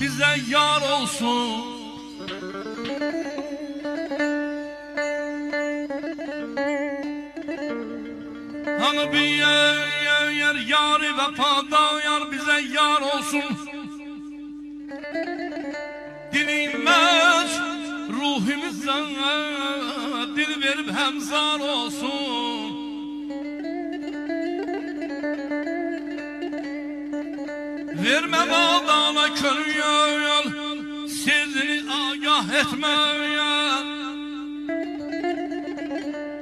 bize yar olsun. Hani bir yer yari vefada yar bize yar olsun. Dilinmez ruhumuzdan dil verip hemzar olsun. Verme bağdana körüyor, sezini agah etmeyen.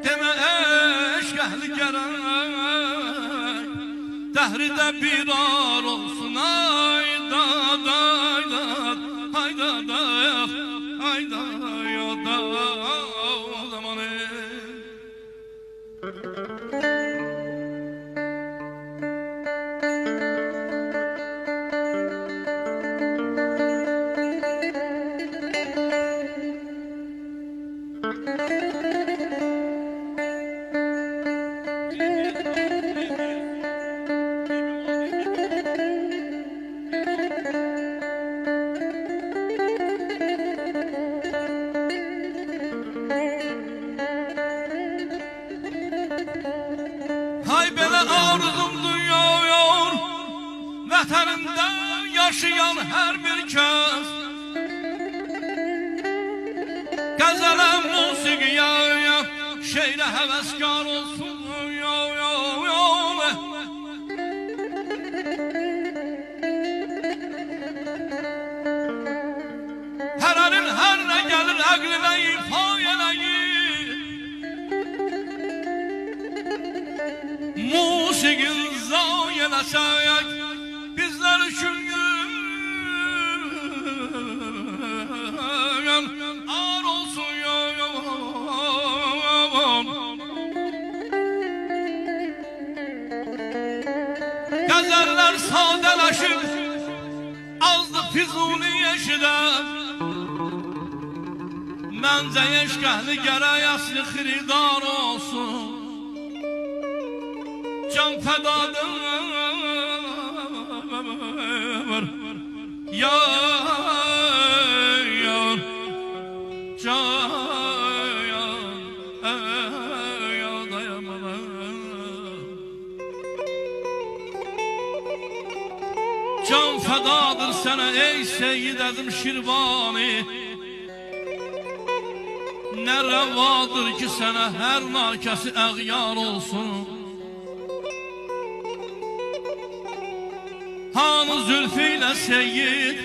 Deme eşk ehli gerek, dehride bir ar olsun. Ayda dayda, hayda da, hayda ya da zamanı. Hay belə arzum duyuyor, vətənində yaşayan hər bir kəs. Qəzələ, musiqiyə, şeirə həvəskar olsun. Hər ərin hər nə gəlir əqlinə ifa eləyir. Musiqin zayi eləsək bizlər üçün ar olsun. Qəzəllər sadələşib azdı Füzuli eşidər. Məncə eşq əhli gərək əsli xiridar olsun. Can fədadır yar, can can fədadır sənə ey Seyyid Əzim Şirvani. Nə rəvadır ki sənə hər nakəsi əğyar olsun. Hanı Zülfü ilə Seyyid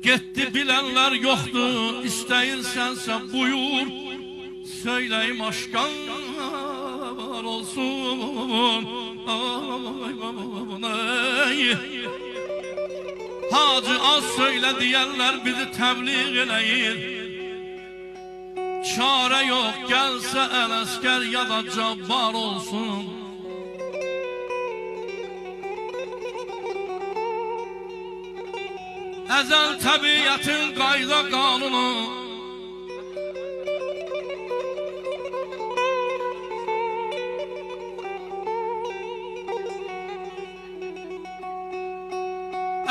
getdi bilənlər yoxdur. İstəyirsənsə buyur söyləyim aşkar olsun. Hacı az söylə deyərlər bizi təbliğ eləyir. Çare yok gelse Ələsgər ya da Cabbar olsun. Əzəl təbiyyətin qayda qanunu,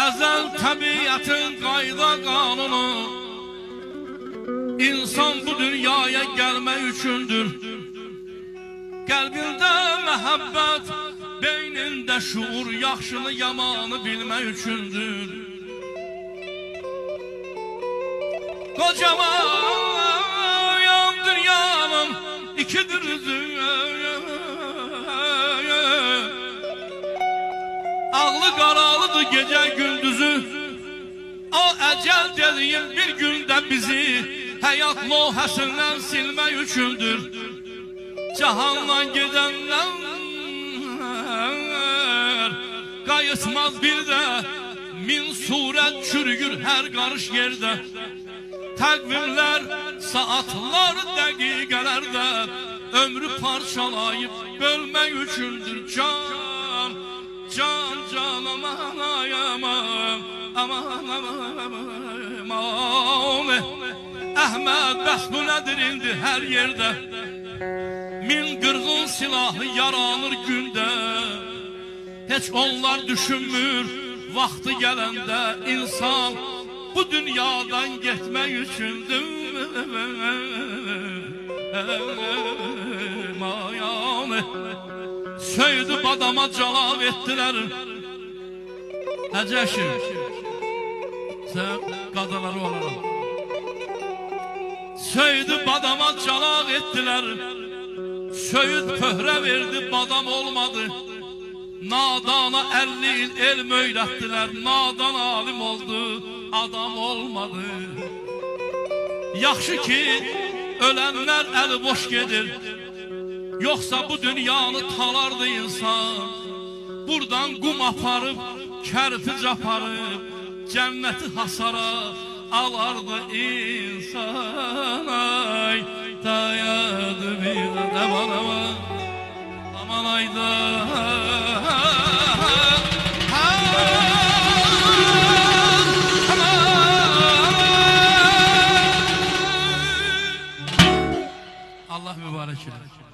əzəl təbiyyətin qayda qanunu, İnsan bu dünyaya gelmek üçündür. Kalbinde məhəbbət, beyninde şuur, yaxşını yamanı bilmək üçündür. Kocaman dünyanın ikidir üzü, ağlı qaralıdır gece gündüzü. O əcəl dediğin bir günde bizi hayat lohəsindən silmək üçündür. Cahandan gedənlər qayıtmaz bir də, min surət çürüyür hər qarış yerdə. Təqvimlər, saatlar, dəqiqələrdə ömrü parçalayıb bölmək üçündür. Can, can, can, aman, aman, aman, aman. Əhməd, bəs bu nədir indi hər yerdə? Min qırğın silahı yaranır gündə. Heç onlar düşünmür Vakti gelende insan bu dünyadan gitmek üçündür. Mayanı söydü badama calav ettiler. Əcəşir sen qadaları olarak söydü badama calav ettiler. Söyüd pöhrə verdi badam olmadı. Nadana 50 il elm öyrətdilər. Nadan alim oldu, adam olmadı. Yaxşı ki ölenler eli boş gedir. Yoksa bu dünyanı talardı insan. Buradan qum aparıb, kərpic aparıb, cənnəti hasara alardı insan. Ay dayadı bir aman aman, aman ayda. Allah mübarek eylesin.